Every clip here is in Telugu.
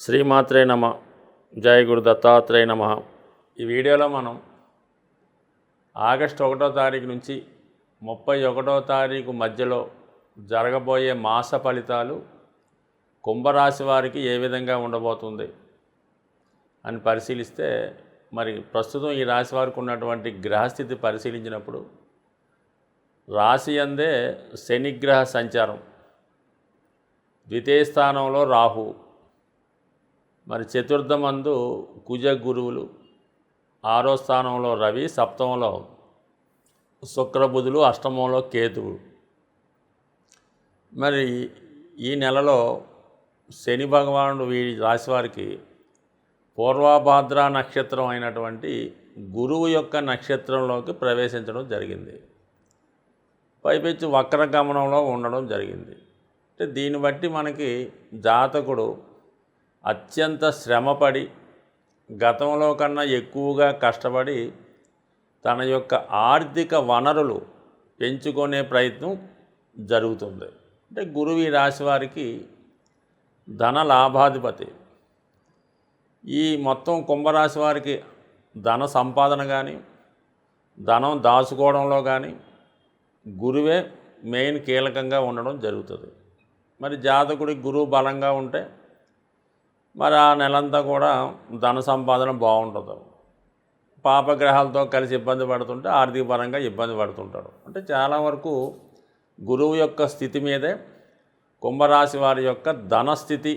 శ్రీమాత్రే నమ. జయ గురు దత్తాత్రేయ నమ. ఈ వీడియోలో మనం ఆగస్టు 1వ తారీఖు నుంచి 31వ తారీఖు మధ్యలో జరగబోయే మాస ఫలితాలు కుంభరాశి వారికి ఏ విధంగా ఉండబోతుంది అని పరిశీలిస్తే, మరి ప్రస్తుతం ఈ రాశి వారికి ఉన్నటువంటి గ్రహస్థితి పరిశీలించినప్పుడు రాశి యందే శనిగ్రహ సంచారం, ద్వితీయ స్థానంలో రాహు, మరి చతుర్థమందు కుజ గురువులు, 6వ స్థానంలో రవి, సప్తమంలో శుక్రబుధులు, అష్టమంలో కేతువు. మరి ఈ నెలలో శని భగవానుడు వీరి రాశి వారికి పూర్వభాద్ర నక్షత్రం అయినటువంటి గురువు యొక్క నక్షత్రంలోకి ప్రవేశించడం జరిగింది. పైపెచ్చి వక్రగమనంలో ఉండడం జరిగింది. అంటే దీన్ని బట్టి మనకి జాతకుడు అత్యంత శ్రమపడి, గతంలో కన్నా ఎక్కువగా కష్టపడి తన యొక్క ఆర్థిక వనరులు పెంచుకునే ప్రయత్నం జరుగుతుంది. అంటే గురువు ఈ రాశి వారికి ధన లాభాధిపతి. ఈ మొత్తం కుంభరాశి వారికి ధన సంపాదన కానీ, ధనం దాచుకోవడంలో కానీ గురువే మెయిన్ కీలకంగా ఉండడం జరుగుతుంది. మరి జాతకుడికి గురువు బలంగా ఉంటే మరి ఆ నెలంతా కూడా ధన సంపాదన బాగుంటుంది. పాపగ్రహాలతో కలిసి ఇబ్బంది పడుతుంటే ఆర్థిక పరంగా ఇబ్బంది పడుతుంటాడు. అంటే చాలా వరకు గురువు యొక్క స్థితి మీదే కుంభరాశి వారి యొక్క ధనస్థితి,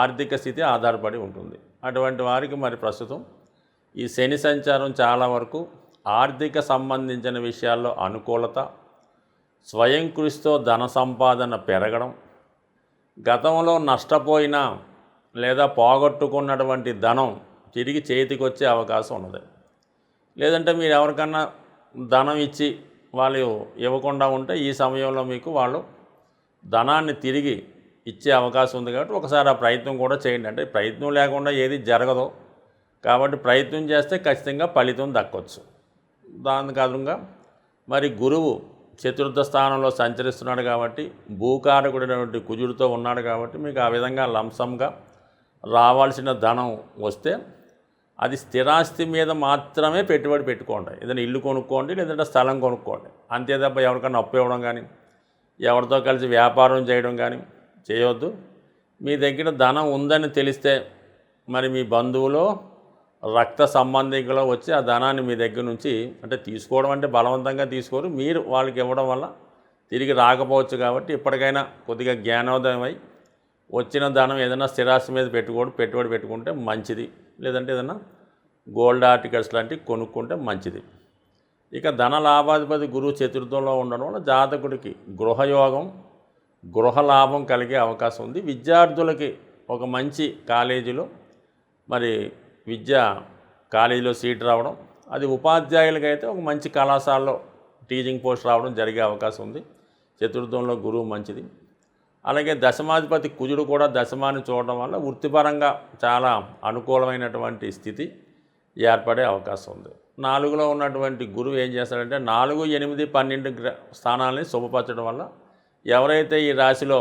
ఆర్థిక స్థితి ఆధారపడి ఉంటుంది. అటువంటి వారికి మరి ప్రస్తుతం ఈ శని సంచారం చాలా వరకు ఆర్థిక సంబంధించిన విషయాల్లో అనుకూలత, స్వయం కృషితో ధన సంపాదన పెరగడం, గతంలో నష్టపోయిన లేదా పోగొట్టుకున్నటువంటి ధనం తిరిగి చేతికి వచ్చే అవకాశం ఉన్నది. లేదంటే మీరు ఎవరికన్నా ధనం ఇచ్చి వాళ్ళు ఇవ్వకుండా ఉంటే ఈ సమయంలో మీకు వాళ్ళు ధనాన్ని తిరిగి ఇచ్చే అవకాశం ఉంది. కాబట్టి ఒకసారి ఆ ప్రయత్నం కూడా చేయండి. అంటే ప్రయత్నం లేకుండా ఏది జరగదు కాబట్టి ప్రయత్నం చేస్తే ఖచ్చితంగా ఫలితం దక్కొచ్చు. దానికి అదనంగా మరి గురువు చతుర్థ స్థానంలో సంచరిస్తున్నాడు కాబట్టి, భూకారకుడైనటువంటి కుజుడితో ఉన్నాడు కాబట్టి మీకు ఆ విధంగా లంసంగా రావాల్సిన ధనం వస్తే అది స్థిరాస్తి మీద మాత్రమే పెట్టుబడి పెట్టుకోండి. ఏదైనా ఇల్లు కొనుక్కోండి, లేదంటే స్థలం కొనుక్కోండి. అంతే తప్ప ఎవరికైనా అప్పు ఇవ్వడం కానీ, ఎవరితో కలిసి వ్యాపారం చేయడం కానీ చేయవద్దు. మీ దగ్గర ధనం ఉందని తెలిస్తే మరి మీ బంధువులో, రక్త సంబంధికులో వచ్చి ఆ ధనాన్ని మీ దగ్గర నుంచి, అంటే తీసుకోవడం అంటే బలవంతంగా తీసుకోరు, మీరు వాళ్ళకి ఇవ్వడం వల్ల తిరిగి రాకపోవచ్చు. కాబట్టి ఇప్పటికైనా కొద్దిగా జ్ఞానోదయం అయి వచ్చిన ధనం ఏదైనా స్థిరాస్తి మీద పెట్టుబడి పెట్టుకుంటే మంచిది. లేదంటే ఏదైనా గోల్డ్ ఆర్టికల్స్ లాంటివి కొనుక్కుంటే మంచిది. ఇక ధన లాభాధిపతి గురువు చతుర్థంలో ఉండడం వల్ల జాతకుడికి గృహయోగం, గృహ లాభం కలిగే అవకాశం ఉంది. విద్యార్థులకి ఒక మంచి కాలేజీలో మరి కాలేజీలో సీట్ రావడం, అది ఉపాధ్యాయులకైతే ఒక మంచి కళాశాలలో టీచింగ్ పోస్ట్ రావడం జరిగే అవకాశం ఉంది. చతుర్థంలో గురువు మంచిది. అలాగే దశమాధిపతి కుజుడు కూడా దశమాన్ని చూడడం వల్ల వృత్తిపరంగా చాలా అనుకూలమైనటువంటి స్థితి ఏర్పడే అవకాశం ఉంది. 4లో ఉన్నటువంటి గురువు ఏం చేస్తాడంటే 4, 8, 12 స్థానాలని శుభపరచడం వల్ల ఎవరైతే ఈ రాశిలో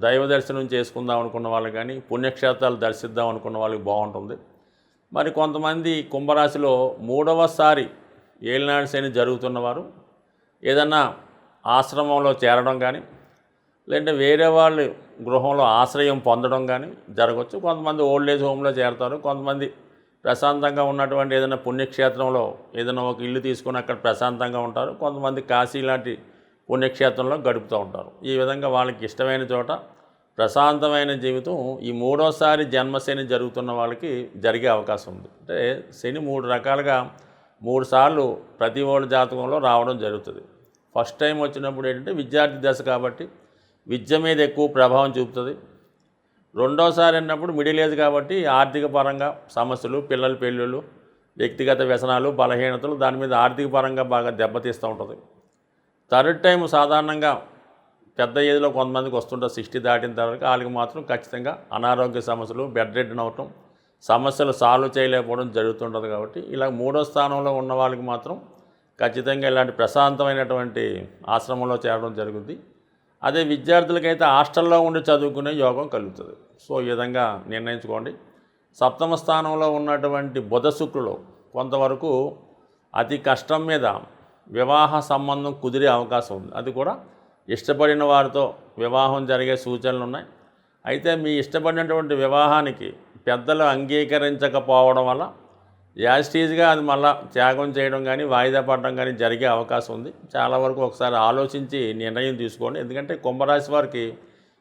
దైవ దర్శనం చేసుకుందాం అనుకున్న వాళ్ళు కానీ, పుణ్యక్షేత్రాలు దర్శిద్దాం అనుకున్న వాళ్ళకి బాగుంటుంది. మరి కొంతమంది కుంభరాశిలో 3వసారి ఏలినాడు శని జరుగుతున్నవారు ఏదన్నా ఆశ్రమంలో చేరడం కానీ, లేదంటే వేరే వాళ్ళ గృహంలో ఆశ్రయం పొందడం కానీ జరగవచ్చు. కొంతమంది ఓల్డ్ ఏజ్ హోమ్లో చేరతారు. కొంతమంది ప్రశాంతంగా ఉన్నటువంటి ఏదైనా పుణ్యక్షేత్రంలో ఏదైనా ఒక ఇల్లు తీసుకుని అక్కడ ప్రశాంతంగా ఉంటారు. కొంతమంది కాశీ లాంటి పుణ్యక్షేత్రంలో గడుపుతూ ఉంటారు. ఈ విధంగా వాళ్ళకి ఇష్టమైన చోట ప్రశాంతమైన జీవితం ఈ 3వసారి జన్మశని జరుగుతున్న వాళ్ళకి జరిగే అవకాశం ఉంది. అంటే శని 3 రకాలుగా 3 సార్లు ప్రతి ఓళ్ళ జాతకంలో రావడం జరుగుతుంది. ఫస్ట్ టైం వచ్చినప్పుడు ఏంటంటే విద్యార్థి దశ కాబట్టి విద్య మీద ఎక్కువ ప్రభావం చూపుతుంది. రెండోసారి అన్నప్పుడు మిడిల్ ఏజ్ కాబట్టి ఆర్థిక పరంగా సమస్యలు, పిల్లల పెళ్ళిళ్ళు, వ్యక్తిగత వ్యసనాలు, బలహీనతలు, దాని మీద ఆర్థిక పరంగా బాగా దెబ్బతీస్తూ ఉంటుంది. థర్డ్ టైం సాధారణంగా పెద్ద ఏజ్లో కొంతమందికి వస్తుంటారు. 60 దాటిన తర్వాత వాళ్ళకి మాత్రం ఖచ్చితంగా అనారోగ్య సమస్యలు, బెడ్ రెడ్ని అవటం, సమస్యలు సాల్వ్ చేయలేకపోవడం జరుగుతుంటుంది. కాబట్టి ఇలా 3వ స్థానంలో ఉన్న వాళ్ళకి మాత్రం ఖచ్చితంగా ఇలాంటి ప్రశాంతమైనటువంటి ఆశ్రమంలో చేరడం జరుగుద్ది. అదే విద్యార్థులకైతే హాస్టల్లో ఉండి చదువుకునే యోగం కలుగుతుంది. సో ఈ విధంగా నిర్ణయించుకోండి. సప్తమ స్థానంలో ఉన్నటువంటి బుధ శుక్రులు కొంతవరకు అతి కష్టం మీద వివాహ సంబంధం కుదిరే అవకాశం ఉంది. అది కూడా ఇష్టపడిన వారితో వివాహం జరిగే సూచనలు ఉన్నాయి. అయితే మీ ఇష్టపడినటువంటి వివాహానికి పెద్దలు అంగీకరించకపోవడం వల్ల యాజిటీజ్గా అది మళ్ళా త్యాగం చేయడం కానీ వాయిదా పడడం కానీ జరిగే అవకాశం ఉంది. చాలా వరకు ఒకసారి ఆలోచించి నిర్ణయం తీసుకోండి. ఎందుకంటే కుంభరాశి వారికి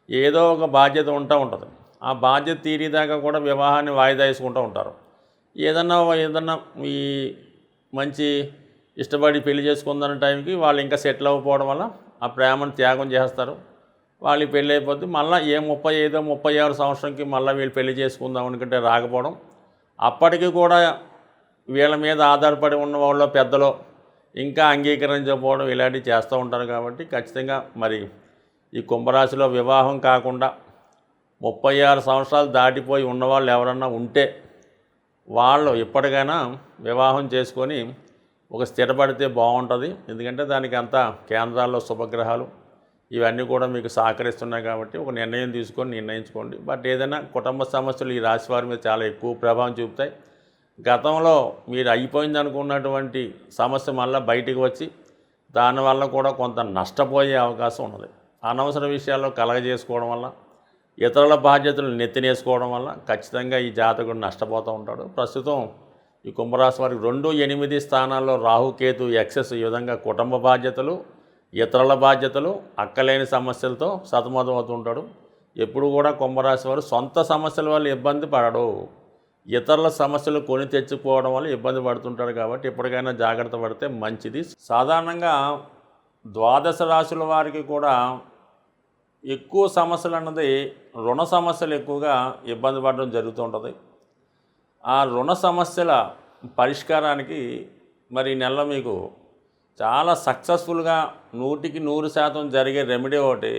ఏదో ఒక బాధ్యత ఉంటుంది. ఆ బాధ్యత తీరేదాకా కూడా వివాహాన్ని వాయిదా వేసుకుంటూ ఉంటారు. ఏదన్నా ఈ మంచి ఇష్టపడి పెళ్లి చేసుకుందన్న టైంకి వాళ్ళు ఇంకా సెటిల్ అవ్వకపోవడం వల్ల ఆ ప్రేమను త్యాగం చేస్తారు. వాళ్ళకి పెళ్ళి అయిపోద్ది. మళ్ళీ 35, 36 సంవత్సరంకి మళ్ళీ వీళ్ళు పెళ్లి చేసుకుందాం అనుకుంటే రాకపోవడం, అప్పటికి కూడా వీళ్ళ మీద ఆధారపడి ఉన్న వాళ్ళు పెద్దలు ఇంకా అంగీకరించకపోవడం ఇలాంటివి చేస్తూ ఉంటారు. కాబట్టి ఖచ్చితంగా మరి ఈ కుంభరాశిలో వివాహం కాకుండా 36 సంవత్సరాలు దాటిపోయి ఉన్నవాళ్ళు ఎవరన్నా ఉంటే వాళ్ళు ఎప్పటికైనా వివాహం చేసుకొని ఒక స్థిరపడితే బాగుంటుంది. ఎందుకంటే దానికి అంతా కేంద్రాల్లో శుభగ్రహాలు ఇవన్నీ కూడా మీకు సహకరిస్తున్నాయి. కాబట్టి ఒక నిర్ణయం తీసుకొని నిర్ణయించుకోండి. బట్ ఏదైనా కుటుంబ సమస్యలు ఈ రాశి వారి మీద చాలా ఎక్కువ ప్రభావం చూపుతాయి. గతంలో మీరు అయిపోయింది అనుకున్నటువంటి సమస్య మళ్ళీ బయటికి వచ్చి దానివల్ల కూడా కొంత నష్టపోయే అవకాశం ఉన్నది. అనవసర విషయాల్లో కలగజేసుకోవడం వల్ల, ఇతరుల బాధ్యతలు నెత్తినేసుకోవడం వల్ల ఖచ్చితంగా ఈ జాతకుడు నష్టపోతూ ఉంటాడు. ప్రస్తుతం ఈ కుంభరాశి వారికి 2, 8 స్థానాల్లో రాహుకేతు ఎక్సెస్ ఈ విధంగా కుటుంబ బాధ్యతలు, ఇతరుల బాధ్యతలు, అక్కలేని సమస్యలతో సతమతం అవుతుంటాడు. ఎప్పుడు కూడా కుంభరాశి వారు సొంత సమస్యల వల్ల ఇబ్బంది పడడు, ఇతరుల సమస్యలు కొని తెచ్చుకోవడం వల్ల ఇబ్బంది పడుతుంటాడు. కాబట్టి ఎప్పటికైనా జాగ్రత్త పడితే మంచిది. సాధారణంగా ద్వాదశ రాశుల వారికి కూడా ఎక్కువ సమస్యలు అన్నది రుణ సమస్యలు ఎక్కువగా ఇబ్బంది పడడం జరుగుతూ ఉంటుంది. ఆ రుణ సమస్యల పరిష్కారానికి మరి ఈ నెలలో మీకు చాలా సక్సెస్ఫుల్గా 100% జరిగే రెమెడీ ఒకటి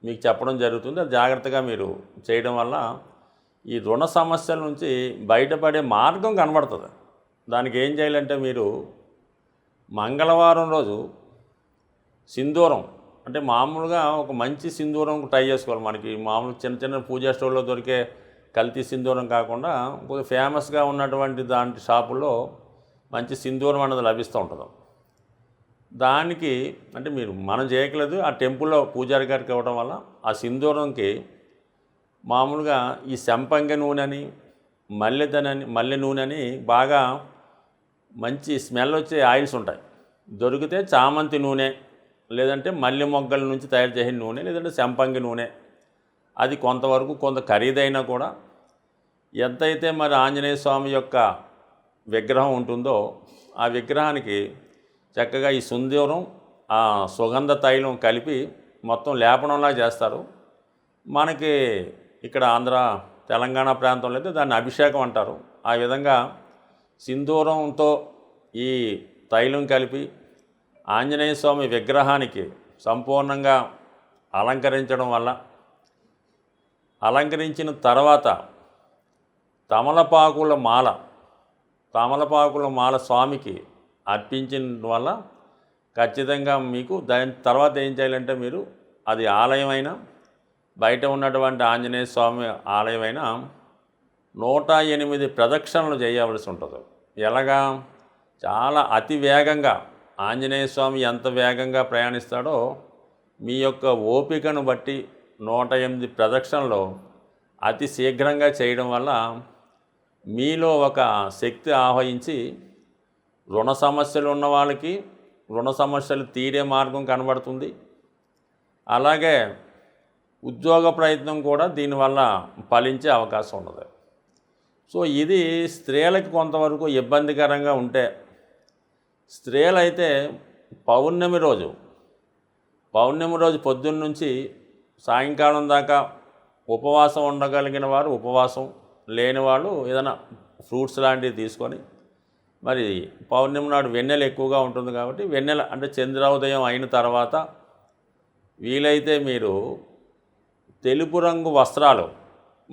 మీకు చెప్పడం జరుగుతుంది. అది జాగ్రత్తగా మీరు చేయడం వల్ల ఈ రుణ సమస్యల నుంచి బయటపడే మార్గం కనబడుతుంది. దానికి ఏం చేయాలంటే మీరు మంగళవారం రోజు సింధూరం, అంటే మామూలుగా ఒక మంచి సింధూరం ట్రై చేసుకోవాలి. మనకి మామూలు చిన్న పూజా స్టోర్లో దొరికే కల్తీ సింధూరం కాకుండా కొద్దిగా ఫేమస్గా ఉన్నటువంటి దాంట్లో షాపుల్లో మంచి సింధూరం అనేది లభిస్తూ ఉంటుంది. దానికి అంటే మనం చేయట్లేదు, ఆ టెంపుల్లో పూజారి గారికి ఇవ్వడం వల్ల ఆ సింధూరంకి మామూలుగా ఈ సంపంగి నూనె అని, మల్లె నూనె అని బాగా మంచి స్మెల్ వచ్చే ఆయిల్స్ ఉంటాయి. దొరికితే చామంతి నూనె, లేదంటే మల్లె మొగ్గల నుంచి తయారు చేసిన నూనె, లేదంటే సంపంగి నూనె. అది కొంతవరకు కొంత ఖరీదైనా కూడా ఎంతైతే మరి ఆంజనేయ స్వామి యొక్క విగ్రహం ఉంటుందో ఆ విగ్రహానికి చక్కగా ఈ సింధూరం, ఆ సుగంధ తైలం కలిపి మొత్తం లేపనంలా చేస్తారు. మనకి ఇక్కడ ఆంధ్ర తెలంగాణ ప్రాంతంలో అయితే దాన్ని అభిషేకం అంటారు. ఆ విధంగా సింధూరంతో ఈ తైలం కలిపి ఆంజనేయ స్వామి విగ్రహానికి సంపూర్ణంగా అలంకరించడం వల్ల, అలంకరించిన తర్వాత తమలపాకుల మాల స్వామికి అర్పించిన వల్ల ఖచ్చితంగా మీకు దాని తర్వాత ఏం చేయాలంటే మీరు అది ఆలయమైనా బయట ఉన్నటువంటి ఆంజనేయ స్వామి ఆలయమైనా 108 ప్రదక్షిణలు చేయవలసి ఉంటుంది. ఎలాగా? చాలా అతి వేగంగా ఆంజనేయ స్వామి ఎంత వేగంగా ప్రయాణిస్తాడో మీ యొక్క ఓపికను బట్టి 108 ప్రదక్షిణలు అతి శీఘ్రంగా చేయడం వల్ల మీలో ఒక శక్తి ఆవహించి రుణ సమస్యలు ఉన్న వాళ్ళకి రుణ సమస్యలు తీరే మార్గం కనబడుతుంది. అలాగే ఉద్యోగ ప్రయత్నం కూడా దీనివల్ల ఫలించే అవకాశం ఉన్నది. సో ఇది స్త్రీలకు కొంతవరకు ఇబ్బందికరంగా ఉంటే, స్త్రీలైతే పౌర్ణమి రోజు పొద్దున్న నుంచి సాయంకాలం దాకా ఉపవాసం ఉండగలిగిన వారు ఉపవాసం, లేని వాళ్ళు ఏదైనా ఫ్రూట్స్ లాంటివి తీసుకొని, మరి పౌర్ణమి నాడు వెన్నెల ఎక్కువగా ఉంటుంది కాబట్టి వెన్నెల అంటే చంద్రోదయం అయిన తర్వాత వీలైతే మీరు తెలుపు రంగు వస్త్రాలు,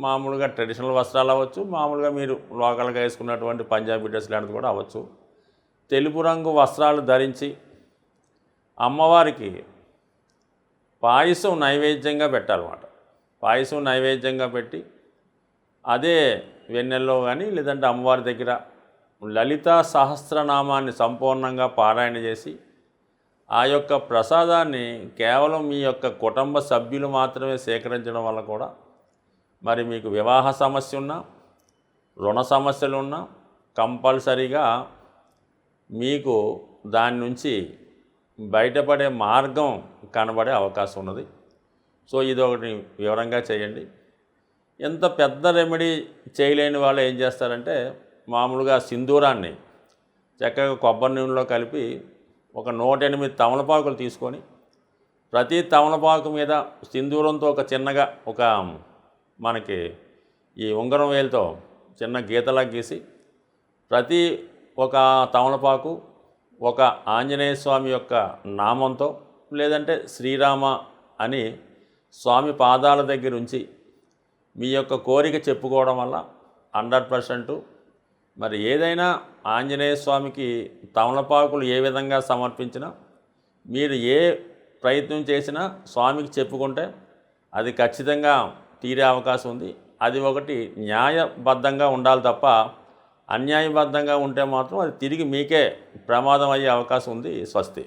మామూలుగా ట్రెడిషనల్ వస్త్రాలు అవ్వచ్చు, మామూలుగా మీరు లోకల్గా వేసుకున్నటువంటి పంజాబీ డ్రెస్ లాంటిది కూడా అవ్వచ్చు, తెలుపు రంగు వస్త్రాలు ధరించి అమ్మవారికి పాయసం నైవేద్యంగా పెట్టాలన్నమాట. పాయసం నైవేద్యంగా పెట్టి అదే వెన్నెల్లో కానీ లేదంటే అమ్మవారి దగ్గర లలితా సహస్రనామాన్ని సంపూర్ణంగా పారాయణ చేసి ఆ యొక్క ప్రసాదాన్ని కేవలం మీ యొక్క కుటుంబ సభ్యులు మాత్రమే సేకరించడం వల్ల కూడా మరి మీకు వివాహ సమస్య ఉన్నా, రుణ సమస్యలు ఉన్నా కంపల్సరీగా మీకు దాని నుంచి బయటపడే మార్గం కనబడే అవకాశం ఉన్నది. సో ఇది ఒకటి వివరంగా చేయండి. ఎంత పెద్ద రెమెడీ చేయలేని వాళ్ళు ఏం చేస్తారంటే మామూలుగా సింధూరాన్ని చక్కగా కొబ్బరి నూనెలో కలిపి ఒక 108 తమలపాకులు తీసుకొని ప్రతి తమలపాకు మీద సింధూరంతో ఒక చిన్నగా ఒక మనకి ఈ ఉంగరం వేలుతో చిన్న గీతలా గీసి ప్రతి ఒక తమలపాకు ఒక ఆంజనేయ స్వామి యొక్క నామంతో లేదంటే శ్రీరామ అని స్వామి పాదాల దగ్గర ఉంచి మీ యొక్క కోరిక చెప్పుకోవడం వల్ల 100% మరి ఏదైనా ఆంజనేయ స్వామికి తమలపాకులు ఏ విధంగా సమర్పించినా మీరు ఏ ప్రయత్నం చేసినా స్వామికి చెప్పుకుంటే అది ఖచ్చితంగా తీరే అవకాశం ఉంది. అది ఒకటి న్యాయబద్ధంగా ఉండాలి తప్ప అన్యాయబద్ధంగా ఉంటే మాత్రం అది తిరిగి మీకే ప్రమాదం అయ్యే అవకాశం ఉంది. స్వస్తి.